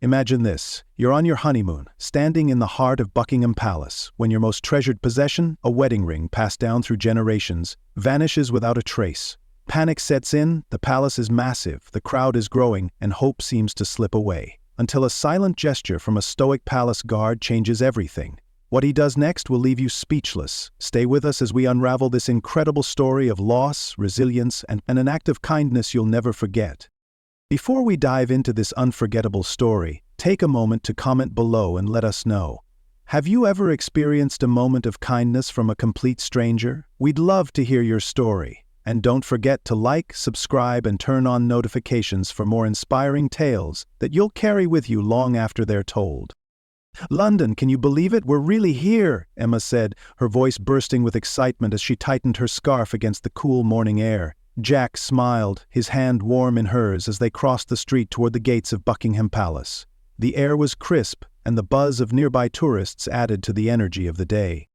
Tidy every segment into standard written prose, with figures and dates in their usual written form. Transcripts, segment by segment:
Imagine this. You're on your honeymoon, standing in the heart of Buckingham Palace, when your most treasured possession, a wedding ring passed down through generations, vanishes without a trace. Panic sets in, the palace is massive, the crowd is growing, and hope seems to slip away. Until a silent gesture from a stoic palace guard changes everything. What he does next will leave you speechless. Stay with us as we unravel this incredible story of loss, resilience, and an act of kindness you'll never forget. Before we dive into this unforgettable story, take a moment to comment below and let us know. Have you ever experienced a moment of kindness from a complete stranger? We'd love to hear your story. And don't forget to like, subscribe, and turn on notifications for more inspiring tales that you'll carry with you long after they're told. London, can you believe it? We're really here, Emma said, her voice bursting with excitement as she tightened her scarf against the cool morning air. Jack smiled, his hand warm in hers as they crossed the street toward the gates of Buckingham Palace. The air was crisp, and the buzz of nearby tourists added to the energy of the day.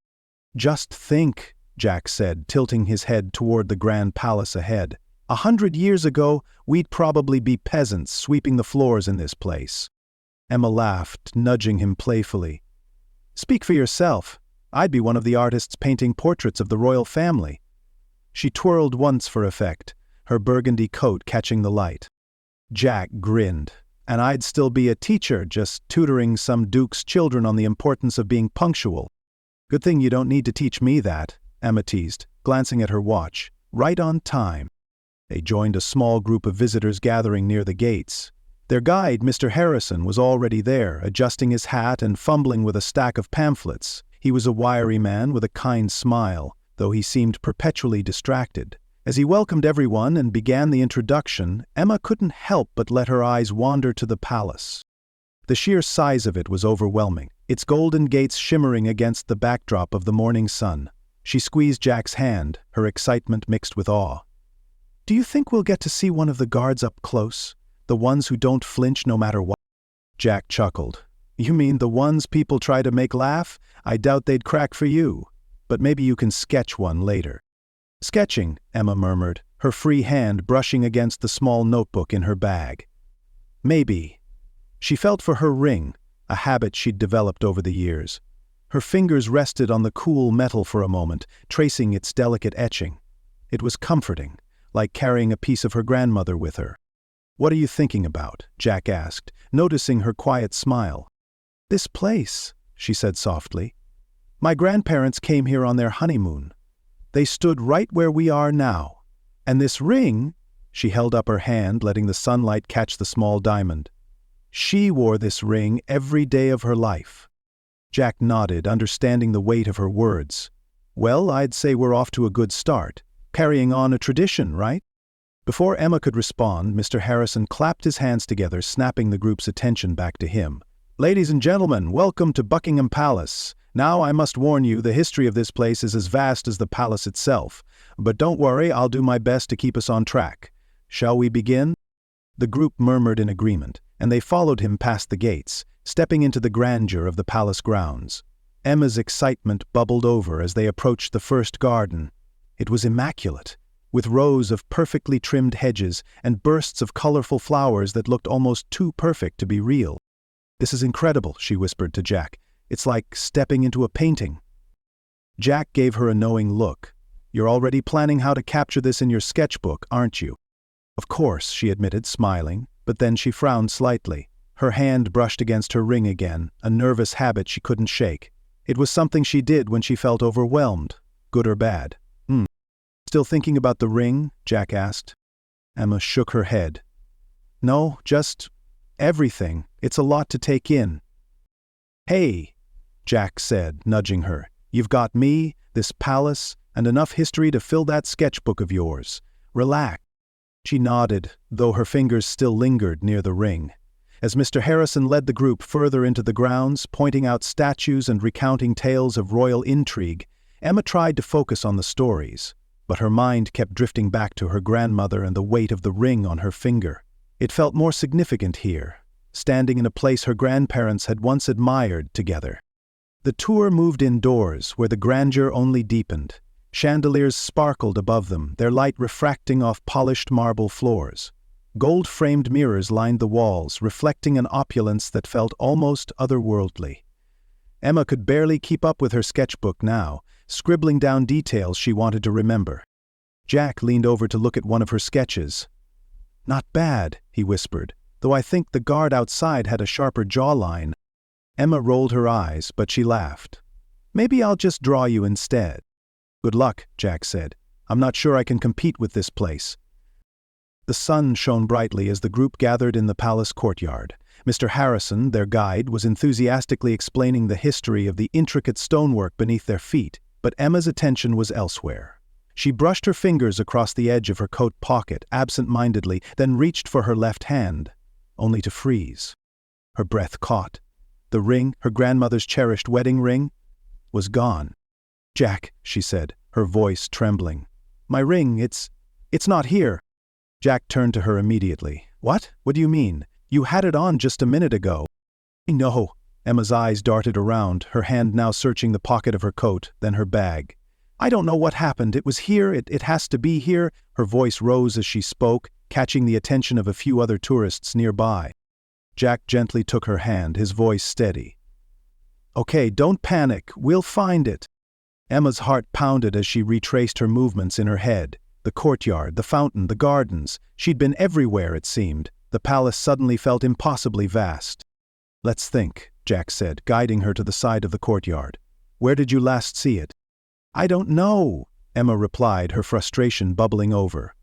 Just think, Jack said, tilting his head toward the grand palace ahead. 100 years ago, we'd probably be peasants sweeping the floors in this place. Emma laughed, nudging him playfully. Speak for yourself. I'd be one of the artists painting portraits of the royal family. She twirled once for effect, her burgundy coat catching the light. Jack grinned. And I'd still be a teacher, just tutoring some duke's children on the importance of being punctual. Good thing you don't need to teach me that, Emma teased, glancing at her watch. Right on time. They joined a small group of visitors gathering near the gates. Their guide, Mr. Harrison, was already there, adjusting his hat and fumbling with a stack of pamphlets. He was a wiry man with a kind smile, though he seemed perpetually distracted. As he welcomed everyone and began the introduction, Emma couldn't help but let her eyes wander to the palace. The sheer size of it was overwhelming, its golden gates shimmering against the backdrop of the morning sun. She squeezed Jack's hand, her excitement mixed with awe. Do you think we'll get to see one of the guards up close? The ones who don't flinch no matter what? Jack chuckled. You mean the ones people try to make laugh? I doubt they'd crack for you. But maybe you can sketch one later. Sketching, Emma murmured, her free hand brushing against the small notebook in her bag. Maybe. She felt for her ring, a habit she'd developed over the years. Her fingers rested on the cool metal for a moment, tracing its delicate etching. It was comforting, like carrying a piece of her grandmother with her. What are you thinking about? Jack asked, noticing her quiet smile. This place, she said softly. My grandparents came here on their honeymoon. They stood right where we are now. And this ring, she held up her hand, letting the sunlight catch the small diamond. She wore this ring every day of her life. Jack nodded, understanding the weight of her words. Well, I'd say we're off to a good start. Carrying on a tradition, right? Before Emma could respond, Mr. Harrison clapped his hands together, snapping the group's attention back to him. Ladies and gentlemen, welcome to Buckingham Palace. Now, I must warn you, the history of this place is as vast as the palace itself. But don't worry, I'll do my best to keep us on track. Shall we begin? The group murmured in agreement, and they followed him past the gates, stepping into the grandeur of the palace grounds. Emma's excitement bubbled over as they approached the first garden. It was immaculate, with rows of perfectly trimmed hedges and bursts of colorful flowers that looked almost too perfect to be real. This is incredible, she whispered to Jack. It's like stepping into a painting. Jack gave her a knowing look. You're already planning how to capture this in your sketchbook, aren't you? Of course, she admitted, smiling, but then she frowned slightly. Her hand brushed against her ring again, a nervous habit she couldn't shake. It was something she did when she felt overwhelmed, good or bad. Still thinking about the ring? Jack asked. Emma shook her head. No, just everything. It's a lot to take in. Hey, Jack said, nudging her. You've got me, this palace, and enough history to fill that sketchbook of yours. Relax. She nodded, though her fingers still lingered near the ring. As Mr. Harrison led the group further into the grounds, pointing out statues and recounting tales of royal intrigue, Emma tried to focus on the stories. But her mind kept drifting back to her grandmother and the weight of the ring on her finger. It felt more significant here, standing in a place her grandparents had once admired together. The tour moved indoors, where the grandeur only deepened. Chandeliers sparkled above them, their light refracting off polished marble floors. Gold-framed mirrors lined the walls, reflecting an opulence that felt almost otherworldly. Emma could barely keep up with her sketchbook now, scribbling down details she wanted to remember. Jack leaned over to look at one of her sketches. "Not bad," he whispered, "though I think the guard outside had a sharper jawline." Emma rolled her eyes, but she laughed. "Maybe I'll just draw you instead." "Good luck," Jack said. "I'm not sure I can compete with this place." The sun shone brightly as the group gathered in the palace courtyard. Mr. Harrison, their guide, was enthusiastically explaining the history of the intricate stonework beneath their feet, but Emma's attention was elsewhere. She brushed her fingers across the edge of her coat pocket, absent-mindedly, then reached for her left hand, only to freeze. Her breath caught. The ring, her grandmother's cherished wedding ring, was gone. "Jack," she said, her voice trembling. "My ring, it's not here." Jack turned to her immediately. "What? What do you mean? You had it on just a minute ago." "No." Emma's eyes darted around, her hand now searching the pocket of her coat, then her bag. "I don't know what happened. It was here. It has to be here." Her voice rose as she spoke, catching the attention of a few other tourists nearby. Jack gently took her hand, his voice steady. "Okay, don't panic. We'll find it." Emma's heart pounded as she retraced her movements in her head. The courtyard, the fountain, the gardens. She'd been everywhere, it seemed. The palace suddenly felt impossibly vast. "Let's think," Jack said, guiding her to the side of the courtyard. "Where did you last see it?" "I don't know," Emma replied, her frustration bubbling over.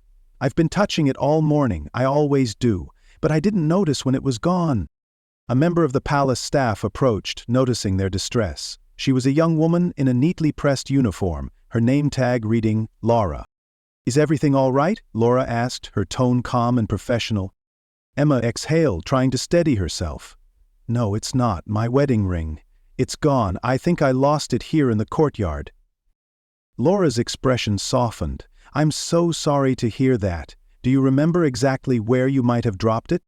"I've been touching it all morning, I always do, but I didn't notice when it was gone." A member of the palace staff approached, noticing their distress. She was a young woman in a neatly pressed uniform, her name tag reading Laura. "Is everything all right?" Laura asked, her tone calm and professional. Emma exhaled, trying to steady herself. "No, it's not. My wedding ring. It's gone. I think I lost it here in the courtyard." Laura's expression softened. "I'm so sorry to hear that. Do you remember exactly where you might have dropped it?"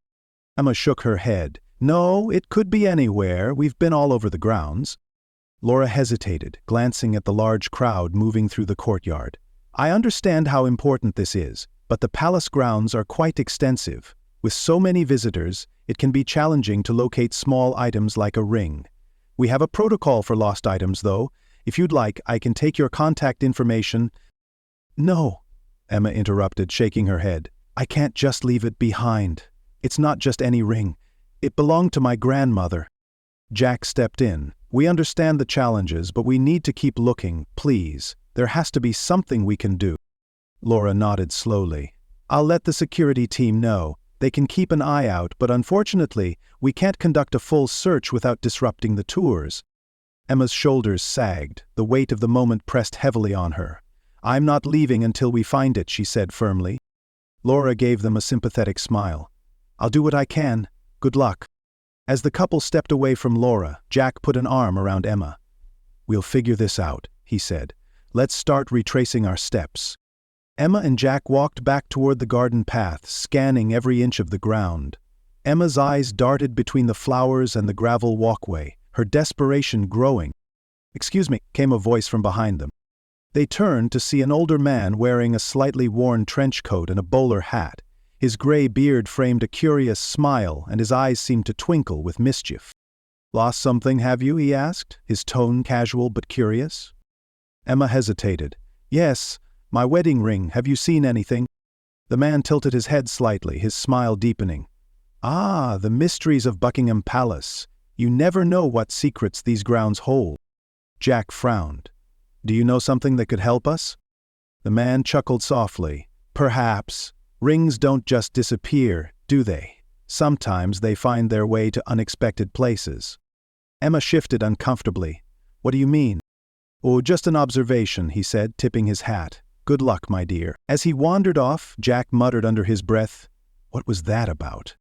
Emma shook her head. "No, it could be anywhere. We've been all over the grounds." Laura hesitated, glancing at the large crowd moving through the courtyard. "I understand how important this is, but the palace grounds are quite extensive. With so many visitors, it can be challenging to locate small items like a ring. We have a protocol for lost items, though. If you'd like, I can take your contact information." "No," Emma interrupted, shaking her head. "I can't just leave it behind. It's not just any ring. It belonged to my grandmother." Jack stepped in. "We understand the challenges, but we need to keep looking, please. There has to be something we can do." Laura nodded slowly. "I'll let the security team know. They can keep an eye out, but unfortunately, we can't conduct a full search without disrupting the tours." Emma's shoulders sagged, the weight of the moment pressed heavily on her. "I'm not leaving until we find it," she said firmly. Laura gave them a sympathetic smile. "I'll do what I can. Good luck." As the couple stepped away from Laura, Jack put an arm around Emma. "We'll figure this out," he said. "Let's start retracing our steps." Emma and Jack walked back toward the garden path, scanning every inch of the ground. Emma's eyes darted between the flowers and the gravel walkway, her desperation growing. "Excuse me," came a voice from behind them. They turned to see an older man wearing a slightly worn trench coat and a bowler hat. His gray beard framed a curious smile, and his eyes seemed to twinkle with mischief. "Lost something, have you?" he asked, his tone casual but curious. Emma hesitated. "Yes, my wedding ring. Have you seen anything?" The man tilted his head slightly, his smile deepening. "Ah, the mysteries of Buckingham Palace. You never know what secrets these grounds hold." Jack frowned. "Do you know something that could help us?" The man chuckled softly. "Perhaps. Rings don't just disappear, do they? Sometimes they find their way to unexpected places." Emma shifted uncomfortably. "What do you mean?" "Oh, just an observation," he said, tipping his hat. "Good luck, my dear." As he wandered off, Jack muttered under his breath, "What was that about?"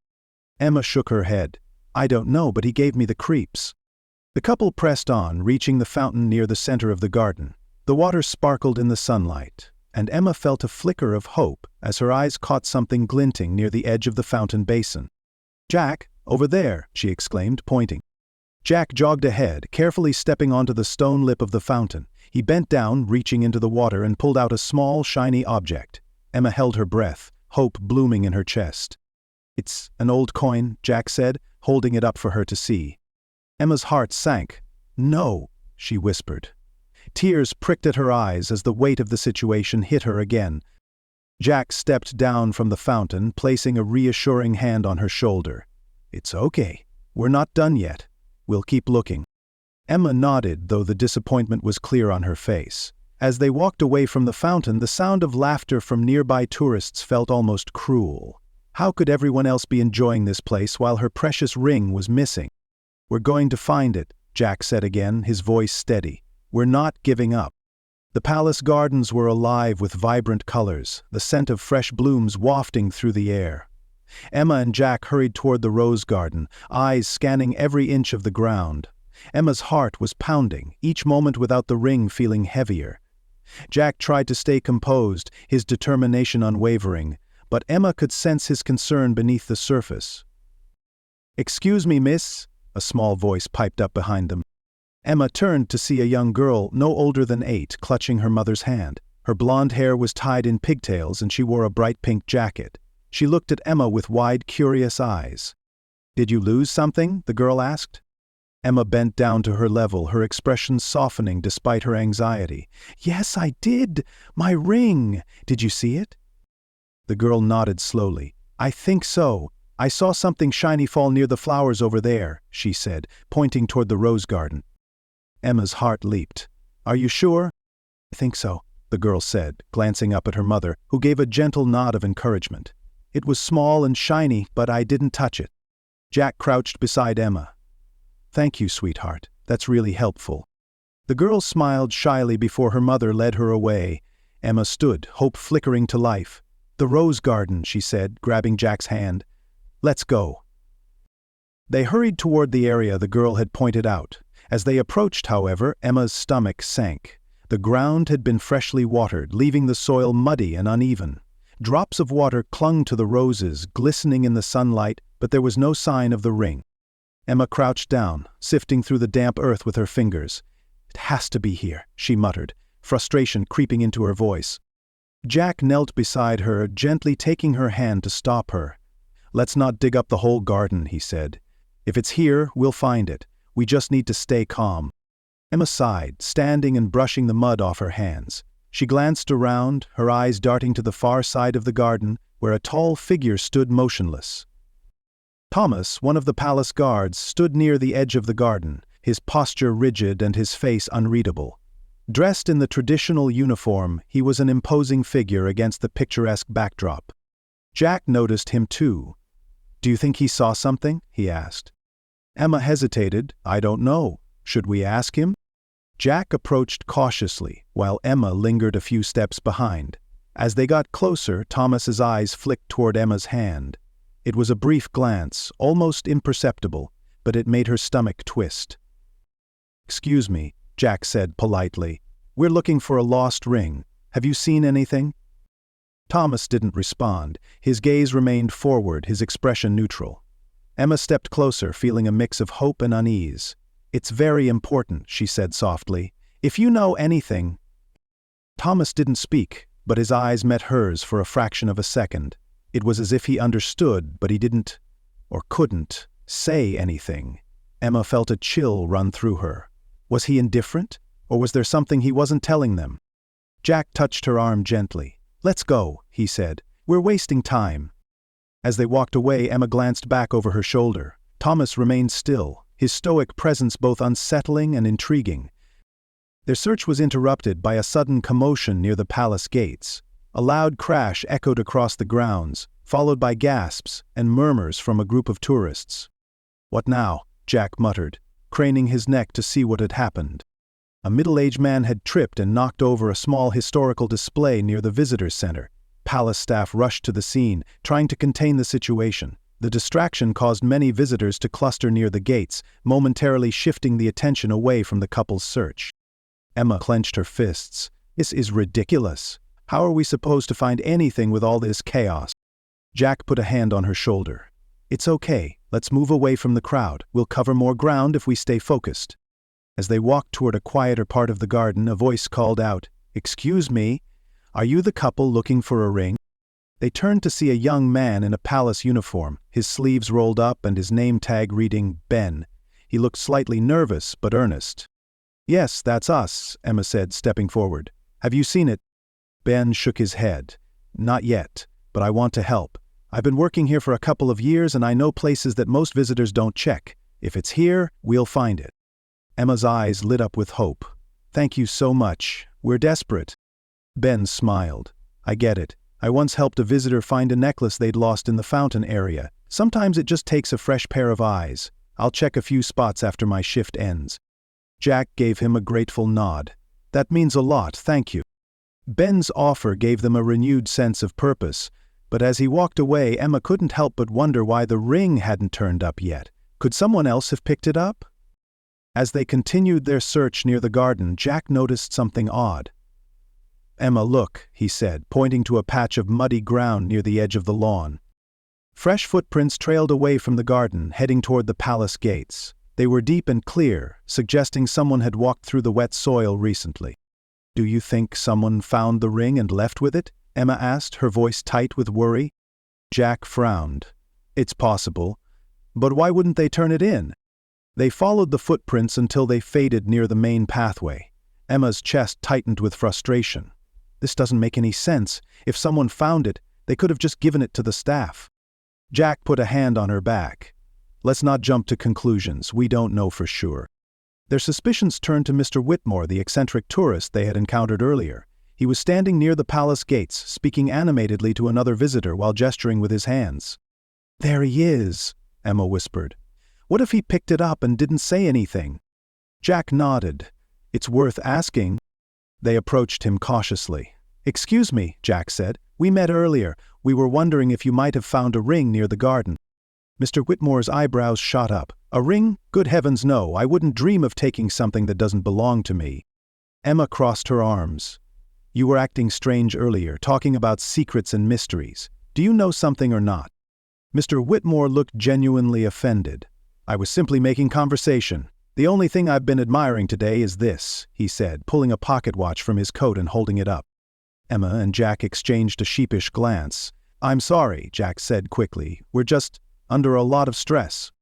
Emma shook her head. "I don't know, but he gave me the creeps." The couple pressed on, reaching the fountain near the center of the garden. The water sparkled in the sunlight, and Emma felt a flicker of hope as her eyes caught something glinting near the edge of the fountain basin. "Jack, over there," she exclaimed, pointing. Jack jogged ahead, carefully stepping onto the stone lip of the fountain. He bent down, reaching into the water, and pulled out a small, shiny object. Emma held her breath, hope blooming in her chest. It's an old coin, Jack said, holding it up for her to see. Emma's heart sank. No, she whispered. Tears pricked at her eyes as the weight of the situation hit her again. Jack stepped down from the fountain, placing a reassuring hand on her shoulder. It's okay. We're not done yet. We'll keep looking. Emma nodded, though the disappointment was clear on her face. As they walked away from the fountain, the sound of laughter from nearby tourists felt almost cruel. How could everyone else be enjoying this place while her precious ring was missing? We're going to find it, Jack said again, his voice steady. We're not giving up. The palace gardens were alive with vibrant colors, the scent of fresh blooms wafting through the air. Emma and Jack hurried toward the rose garden, eyes scanning every inch of the ground. Emma's heart was pounding, each moment without the ring feeling heavier. Jack tried to stay composed, his determination unwavering, but Emma could sense his concern beneath the surface. "Excuse me, miss," a small voice piped up behind them. Emma turned to see a young girl, no older than 8, clutching her mother's hand. Her blonde hair was tied in pigtails and she wore a bright pink jacket. She looked at Emma with wide, curious eyes. "Did you lose something?" the girl asked. Emma bent down to her level, her expression softening despite her anxiety. "Yes, I did. My ring. Did you see it?" The girl nodded slowly. "I think so. I saw something shiny fall near the flowers over there," she said, pointing toward the rose garden. Emma's heart leaped. "Are you sure?" "I think so," the girl said, glancing up at her mother, who gave a gentle nod of encouragement. "It was small and shiny, but I didn't touch it." Jack crouched beside Emma. "Thank you, sweetheart. That's really helpful." The girl smiled shyly before her mother led her away. Emma stood, hope flickering to life. "The rose garden," she said, grabbing Jack's hand. "Let's go." They hurried toward the area the girl had pointed out. As they approached, however, Emma's stomach sank. The ground had been freshly watered, leaving the soil muddy and uneven. Drops of water clung to the roses, glistening in the sunlight, but there was no sign of the ring. Emma crouched down, sifting through the damp earth with her fingers. "It has to be here," she muttered, frustration creeping into her voice. Jack knelt beside her, gently taking her hand to stop her. "Let's not dig up the whole garden," he said. "If it's here, we'll find it. We just need to stay calm." Emma sighed, standing and brushing the mud off her hands. She glanced around, her eyes darting to the far side of the garden, where a tall figure stood motionless. Thomas, one of the palace guards, stood near the edge of the garden, his posture rigid and his face unreadable. Dressed in the traditional uniform, he was an imposing figure against the picturesque backdrop. Jack noticed him too. "Do you think he saw something?" he asked. Emma hesitated. "I don't know. Should we ask him?" Jack approached cautiously, while Emma lingered a few steps behind. As they got closer, Thomas's eyes flicked toward Emma's hand. It was a brief glance, almost imperceptible, but it made her stomach twist. "Excuse me," Jack said politely. "We're looking for a lost ring. Have you seen anything?" Thomas didn't respond. His gaze remained forward, his expression neutral. Emma stepped closer, feeling a mix of hope and unease. "It's very important," she said softly. "If you know anything—" Thomas didn't speak, but his eyes met hers for a fraction of a second. It was as if he understood, but he didn't, or couldn't, say anything. Emma felt a chill run through her. Was he indifferent, or was there something he wasn't telling them? Jack touched her arm gently. "Let's go," he said. "We're wasting time." As they walked away, Emma glanced back over her shoulder. Thomas remained still, his stoic presence both unsettling and intriguing. Their search was interrupted by a sudden commotion near the palace gates. A loud crash echoed across the grounds, followed by gasps and murmurs from a group of tourists. "What now?" Jack muttered, craning his neck to see what had happened. A middle-aged man had tripped and knocked over a small historical display near the visitors' center. Palace staff rushed to the scene, trying to contain the situation. The distraction caused many visitors to cluster near the gates, momentarily shifting the attention away from the couple's search. Emma clenched her fists. "This is ridiculous. How are we supposed to find anything with all this chaos?" Jack put a hand on her shoulder. "It's okay. Let's move away from the crowd. We'll cover more ground if we stay focused." As they walked toward a quieter part of the garden, a voice called out, "Excuse me, are you the couple looking for a ring?" They turned to see a young man in a palace uniform, his sleeves rolled up and his name tag reading Ben. He looked slightly nervous but earnest. "Yes, that's us," Emma said, stepping forward. "Have you seen it?" Ben shook his head. "Not yet, but I want to help. I've been working here for a couple of years and I know places that most visitors don't check. If it's here, we'll find it." Emma's eyes lit up with hope. "Thank you so much. We're desperate." Ben smiled. "I get it. I once helped a visitor find a necklace they'd lost in the fountain area. Sometimes it just takes a fresh pair of eyes. I'll check a few spots after my shift ends." Jack gave him a grateful nod. "That means a lot, thank you." Ben's offer gave them a renewed sense of purpose, but as he walked away, Emma couldn't help but wonder why the ring hadn't turned up yet. Could someone else have picked it up? As they continued their search near the garden, Jack noticed something odd. "Emma, look," he said, pointing to a patch of muddy ground near the edge of the lawn. Fresh footprints trailed away from the garden, heading toward the palace gates. They were deep and clear, suggesting someone had walked through the wet soil recently. "Do you think someone found the ring and left with it?" Emma asked, her voice tight with worry. Jack frowned. "It's possible. But why wouldn't they turn it in?" They followed the footprints until they faded near the main pathway. Emma's chest tightened with frustration. This doesn't make any sense. If someone found it, they could have just given it to the staff. Jack put a hand on her back. "Let's not jump to conclusions. We don't know for sure." Their suspicions turned to Mr. Whitmore, the eccentric tourist they had encountered earlier. He was standing near the palace gates, speaking animatedly to another visitor while gesturing with his hands. "There he is," Emma whispered. "What if he picked it up and didn't say anything?" Jack nodded. "It's worth asking." They approached him cautiously. "Excuse me," Jack said. "We met earlier. We were wondering if you might have found a ring near the garden." Mr. Whitmore's eyebrows shot up. "A ring? Good heavens, no. I wouldn't dream of taking something that doesn't belong to me." Emma crossed her arms. "You were acting strange earlier, talking about secrets and mysteries. Do you know something or not?" Mr. Whitmore looked genuinely offended. "I was simply making conversation. The only thing I've been admiring today is this," he said, pulling a pocket watch from his coat and holding it up. Emma and Jack exchanged a sheepish glance. "I'm sorry," Jack said quickly. "We're just under a lot of stress."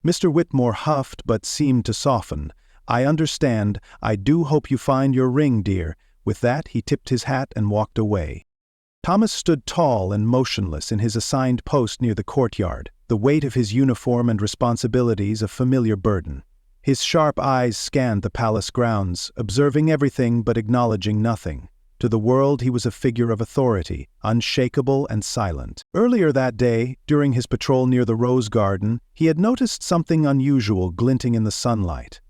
Mr. Whitmore huffed but seemed to soften. "I understand. I do hope you find your ring, dear." With that, he tipped his hat and walked away. Thomas stood tall and motionless in his assigned post near the courtyard, the weight of his uniform and responsibilities a familiar burden. His sharp eyes scanned the palace grounds, observing everything but acknowledging nothing. To the world he was a figure of authority, unshakable and silent. Earlier that day, during his patrol near the rose garden, he had noticed something unusual glinting in the sunlight.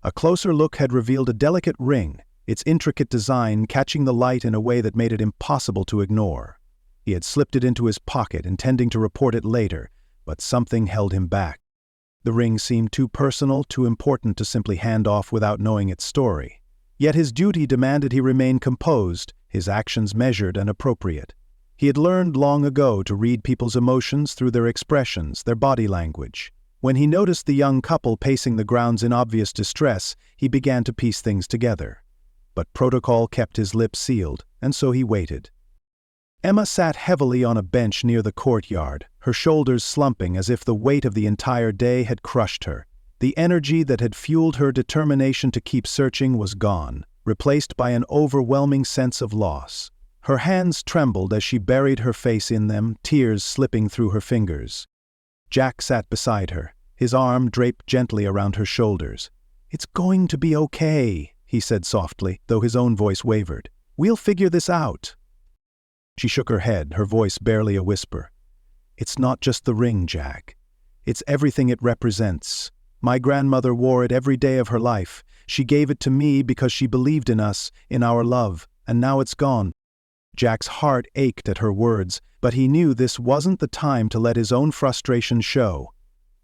A closer look had revealed a delicate ring, its intricate design catching the light in a way that made it impossible to ignore. He had slipped it into his pocket, intending to report it later, but something held him back. The ring seemed too personal, too important to simply hand off without knowing its story. Yet his duty demanded he remain composed, his actions measured and appropriate. He had learned long ago to read people's emotions through their expressions, their body language. When he noticed the young couple pacing the grounds in obvious distress, he began to piece things together. But protocol kept his lips sealed, and so he waited. Emma sat heavily on a bench near the courtyard, her shoulders slumping as if the weight of the entire day had crushed her. The energy that had fueled her determination to keep searching was gone, replaced by an overwhelming sense of loss. Her hands trembled as she buried her face in them, tears slipping through her fingers. Jack sat beside her, his arm draped gently around her shoulders. "It's going to be okay," he said softly, though his own voice wavered. "We'll figure this out." She shook her head, her voice barely a whisper. "It's not just the ring, Jack. It's everything it represents. My grandmother wore it every day of her life. She gave it to me because she believed in us, in our love, and now it's gone." Jack's heart ached at her words, but he knew this wasn't the time to let his own frustration show.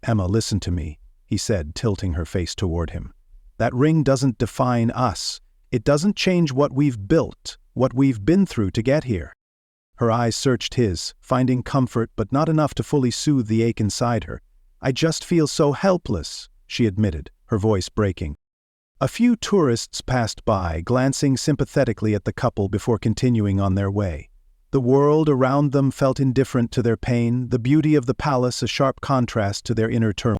"Emma, listen to me," he said, tilting her face toward him. "That ring doesn't define us. It doesn't change what we've built, what we've been through to get here." Her eyes searched his, finding comfort but not enough to fully soothe the ache inside her. "I just feel so helpless," she admitted, her voice breaking. A few tourists passed by, glancing sympathetically at the couple before continuing on their way. The world around them felt indifferent to their pain, the beauty of the palace a sharp contrast to their inner turmoil.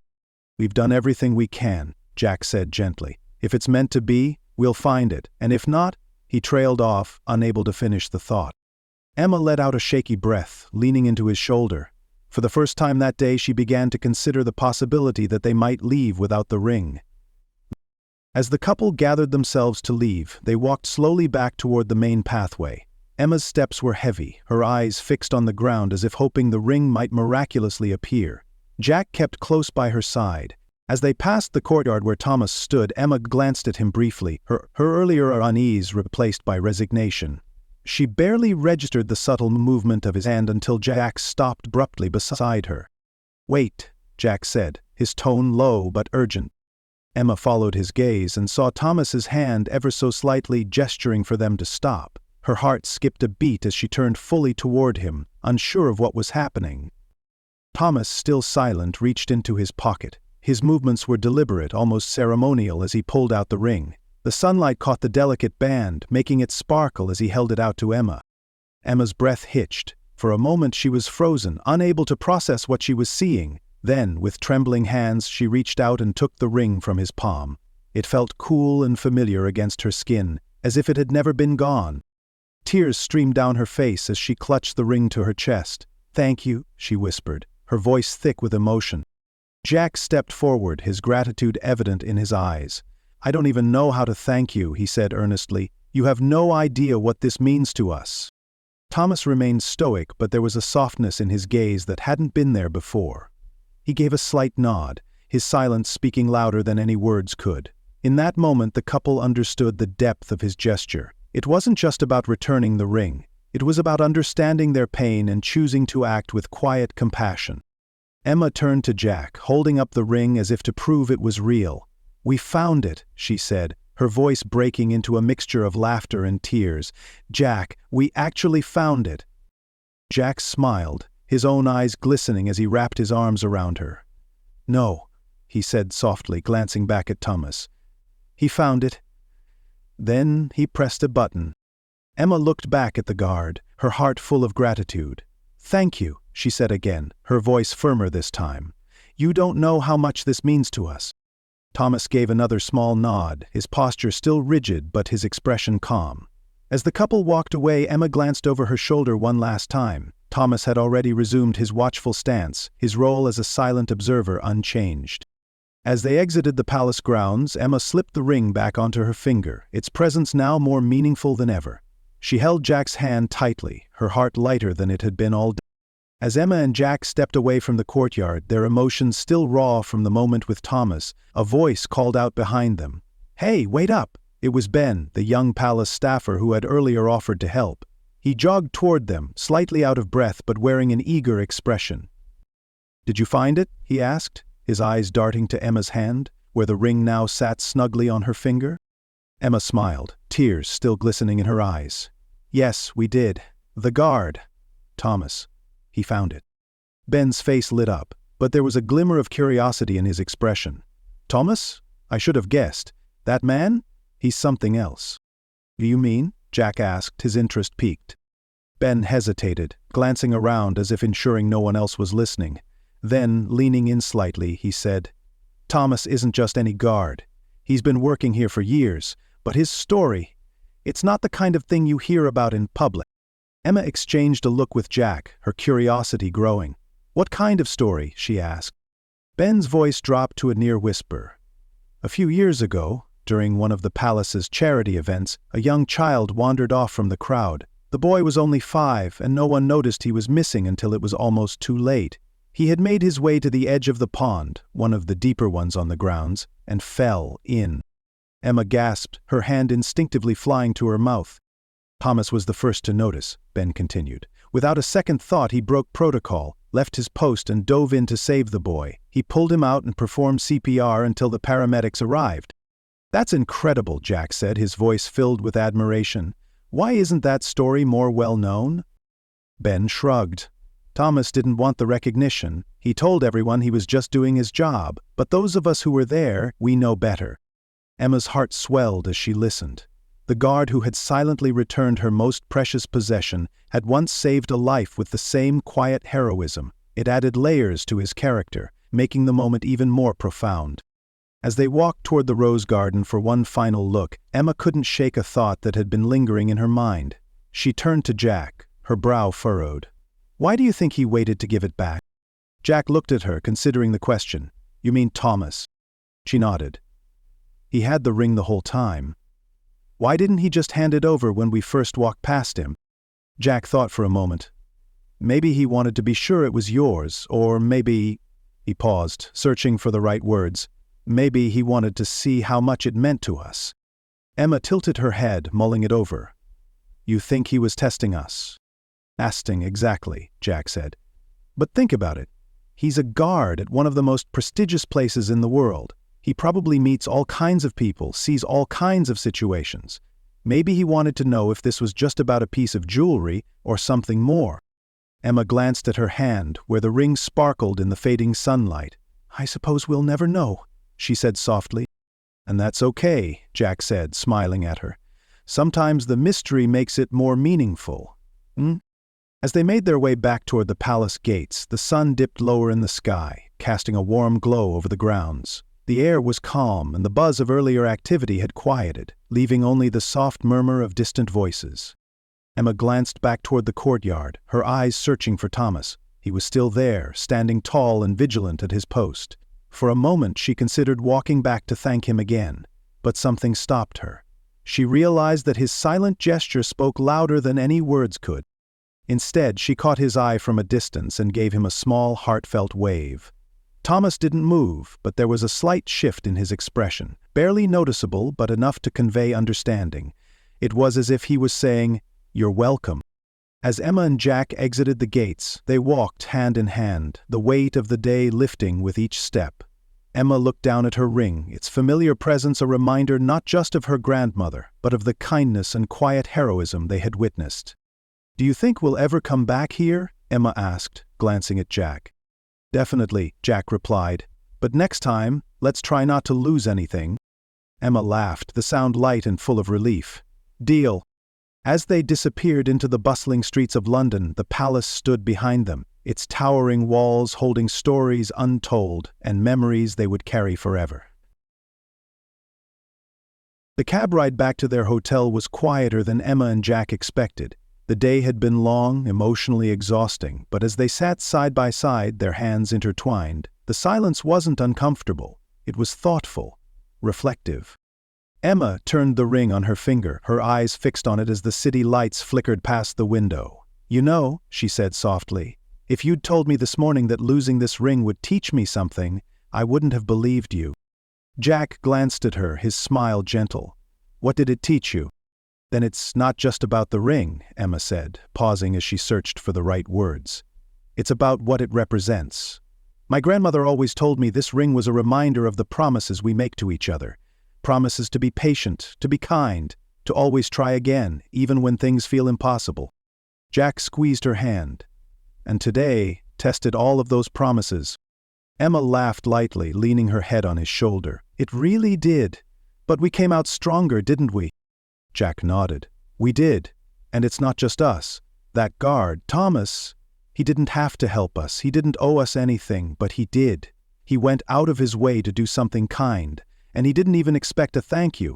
"We've done everything we can," Jack said gently. "If it's meant to be, we'll find it, and if not—" He trailed off, unable to finish the thought. Emma let out a shaky breath, leaning into his shoulder. For the first time that day she began to consider the possibility that they might leave without the ring. As the couple gathered themselves to leave, they walked slowly back toward the main pathway. Emma's steps were heavy, her eyes fixed on the ground as if hoping the ring might miraculously appear. Jack kept close by her side. As they passed the courtyard where Thomas stood, Emma glanced at him briefly, her earlier unease replaced by resignation. She barely registered the subtle movement of his hand until Jack stopped abruptly beside her. "Wait," Jack said, his tone low but urgent. Emma followed his gaze and saw Thomas's hand ever so slightly gesturing for them to stop. Her heart skipped a beat as she turned fully toward him, unsure of what was happening. Thomas, still silent, reached into his pocket. His movements were deliberate, almost ceremonial, as he pulled out the ring. The sunlight caught the delicate band, making it sparkle as he held it out to Emma. Emma's breath hitched. For a moment she was frozen, unable to process what she was seeing. Then, with trembling hands, she reached out and took the ring from his palm. It felt cool and familiar against her skin, as if it had never been gone. Tears streamed down her face as she clutched the ring to her chest. "Thank you," she whispered, her voice thick with emotion. Jack stepped forward, his gratitude evident in his eyes. "I don't even know how to thank you," he said earnestly. "You have no idea what this means to us." Thomas remained stoic, but there was a softness in his gaze that hadn't been there before. He gave a slight nod, his silence speaking louder than any words could. In that moment the couple understood the depth of his gesture. It wasn't just about returning the ring. It was about understanding their pain and choosing to act with quiet compassion. Emma turned to Jack, holding up the ring as if to prove it was real. "We found it," she said, her voice breaking into a mixture of laughter and tears. "Jack, we actually found it." Jack smiled, his own eyes glistening as he wrapped his arms around her. "No," he said softly, glancing back at Thomas. "He found it." Then he pressed a button. Emma looked back at the guard, her heart full of gratitude. "Thank you," she said again, her voice firmer this time. "You don't know how much this means to us." Thomas gave another small nod, his posture still rigid but his expression calm. As the couple walked away, Emma glanced over her shoulder one last time. Thomas had already resumed his watchful stance, his role as a silent observer unchanged. As they exited the palace grounds, Emma slipped the ring back onto her finger, its presence now more meaningful than ever. She held Jack's hand tightly, her heart lighter than it had been all day. As Emma and Jack stepped away from the courtyard, their emotions still raw from the moment with Thomas, a voice called out behind them. "Hey, wait up!" It was Ben, the young palace staffer who had earlier offered to help. He jogged toward them, slightly out of breath but wearing an eager expression. "Did you find it?" he asked, his eyes darting to Emma's hand, where the ring now sat snugly on her finger. Emma smiled, tears still glistening in her eyes. "Yes, we did. The guard." "Thomas. He found it." Ben's face lit up, but there was a glimmer of curiosity in his expression. "Thomas? I should have guessed. That man? He's something else." "Do you mean?" Jack asked, his interest piqued. Ben hesitated, glancing around as if ensuring no one else was listening. Then, leaning in slightly, he said, "Thomas isn't just any guard. He's been working here for years, but his story, it's not the kind of thing you hear about in public." Emma exchanged a look with Jack, her curiosity growing. "What kind of story?" she asked. Ben's voice dropped to a near whisper. "A few years ago, during one of the palace's charity events, a young child wandered off from the crowd. The boy was only 5, and no one noticed he was missing until it was almost too late. He had made his way to the edge of the pond, one of the deeper ones on the grounds, and fell in." Emma gasped, her hand instinctively flying to her mouth. "Thomas was the first to notice," Ben continued. "Without a second thought he broke protocol, left his post and dove in to save the boy. He pulled him out and performed CPR until the paramedics arrived." "That's incredible," Jack said, his voice filled with admiration. "Why isn't that story more well known?" Ben shrugged. "Thomas didn't want the recognition. He told everyone he was just doing his job, but those of us who were there, we know better." Emma's heart swelled as she listened. The guard who had silently returned her most precious possession had once saved a life with the same quiet heroism. It added layers to his character, making the moment even more profound. As they walked toward the rose garden for one final look, Emma couldn't shake a thought that had been lingering in her mind. She turned to Jack, her brow furrowed. "Why do you think he waited to give it back?" Jack looked at her, considering the question. "You mean Thomas?" She nodded. "He had the ring the whole time. Why didn't he just hand it over when we first walked past him?" Jack thought for a moment. "Maybe he wanted to be sure it was yours, or maybe—" He paused, searching for the right words. "Maybe he wanted to see how much it meant to us." Emma tilted her head, mulling it over. "You think he was testing us?" "Testing, exactly," Jack said. "But think about it. He's a guard at one of the most prestigious places in the world. He probably meets all kinds of people, sees all kinds of situations. Maybe he wanted to know if this was just about a piece of jewelry or something more." Emma glanced at her hand, where the ring sparkled in the fading sunlight. "I suppose we'll never know," she said softly. "And that's okay," Jack said, smiling at her. "Sometimes the mystery makes it more meaningful." As they made their way back toward the palace gates, the sun dipped lower in the sky, casting a warm glow over the grounds. The air was calm, and the buzz of earlier activity had quieted, leaving only the soft murmur of distant voices. Emma glanced back toward the courtyard, her eyes searching for Thomas. He was still there, standing tall and vigilant at his post. For a moment she considered walking back to thank him again, but something stopped her. She realized that his silent gesture spoke louder than any words could. Instead, she caught his eye from a distance and gave him a small, heartfelt wave. Thomas didn't move, but there was a slight shift in his expression, barely noticeable but enough to convey understanding. It was as if he was saying, "You're welcome." As Emma and Jack exited the gates, they walked hand in hand, the weight of the day lifting with each step. Emma looked down at her ring, its familiar presence a reminder not just of her grandmother, but of the kindness and quiet heroism they had witnessed. "Do you think we'll ever come back here?" Emma asked, glancing at Jack. "Definitely," Jack replied. "But next time, let's try not to lose anything." Emma laughed, the sound light and full of relief. "Deal." As they disappeared into the bustling streets of London, the palace stood behind them, its towering walls holding stories untold and memories they would carry forever. The cab ride back to their hotel was quieter than Emma and Jack expected. The day had been long, emotionally exhausting, but as they sat side by side, their hands intertwined, the silence wasn't uncomfortable. It was thoughtful, reflective. Emma turned the ring on her finger, her eyes fixed on it as the city lights flickered past the window. "You know," she said softly, "if you'd told me this morning that losing this ring would teach me something, I wouldn't have believed you." Jack glanced at her, his smile gentle. "What did it teach you?" "Then it's not just about the ring," Emma said, pausing as she searched for the right words. "It's about what it represents. My grandmother always told me this ring was a reminder of the promises we make to each other. Promises to be patient, to be kind, to always try again, even when things feel impossible." Jack squeezed her hand. "And today tested all of those promises." Emma laughed lightly, leaning her head on his shoulder. "It really did. But we came out stronger, didn't we?" Jack nodded. "We did. And it's not just us. That guard, Thomas, he didn't have to help us. He didn't owe us anything, but he did. He went out of his way to do something kind, and he didn't even expect a thank you."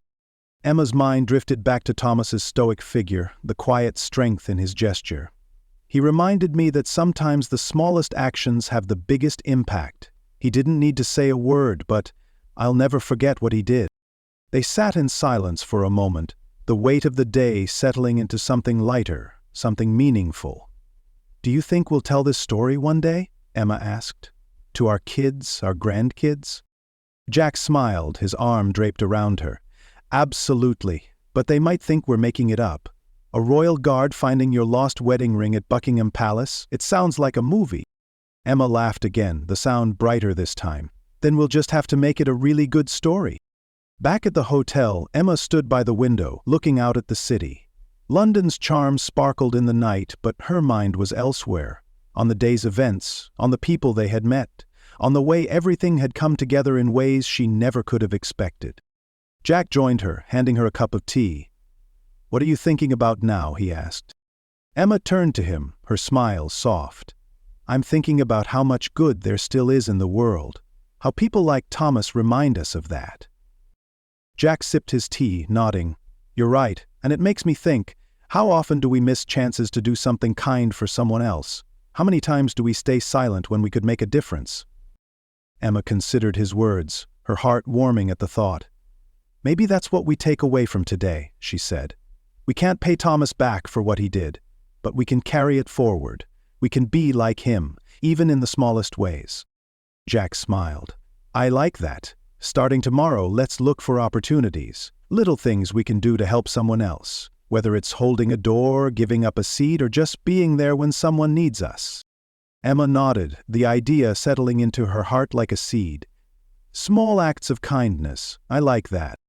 Emma's mind drifted back to Thomas's stoic figure, the quiet strength in his gesture. "He reminded me that sometimes the smallest actions have the biggest impact. He didn't need to say a word, but I'll never forget what he did." They sat in silence for a moment, the weight of the day settling into something lighter, something meaningful. "Do you think we'll tell this story one day?" Emma asked. "To our kids, our grandkids?" Jack smiled, his arm draped around her. "Absolutely, but they might think we're making it up. A royal guard finding your lost wedding ring at Buckingham Palace? It sounds like a movie." Emma laughed again, the sound brighter this time. "Then we'll just have to make it a really good story." Back at the hotel, Emma stood by the window, looking out at the city. London's charm sparkled in the night, but her mind was elsewhere. On the day's events, on the people they had met, on the way everything had come together in ways she never could have expected. Jack joined her, handing her a cup of tea. "What are you thinking about now?" he asked. Emma turned to him, her smile soft. "I'm thinking about how much good there still is in the world, how people like Thomas remind us of that." Jack sipped his tea, nodding. "You're right, and it makes me think, how often do we miss chances to do something kind for someone else? How many times do we stay silent when we could make a difference?" Emma considered his words, her heart warming at the thought. "Maybe that's what we take away from today," she said. "We can't pay Thomas back for what he did, but we can carry it forward. We can be like him, even in the smallest ways." Jack smiled. "I like that. Starting tomorrow, let's look for opportunities, little things we can do to help someone else, whether it's holding a door, giving up a seat, or just being there when someone needs us." Emma nodded, the idea settling into her heart like a seed. Small acts of kindness, I like that.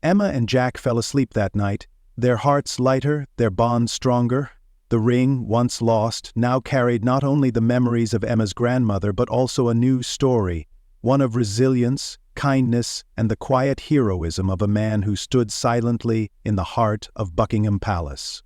Emma and Jack fell asleep that night, their hearts lighter, their bond stronger. The ring, once lost, now carried not only the memories of Emma's grandmother but also a new story, one of resilience, kindness, and the quiet heroism of a man who stood silently in the heart of Buckingham Palace.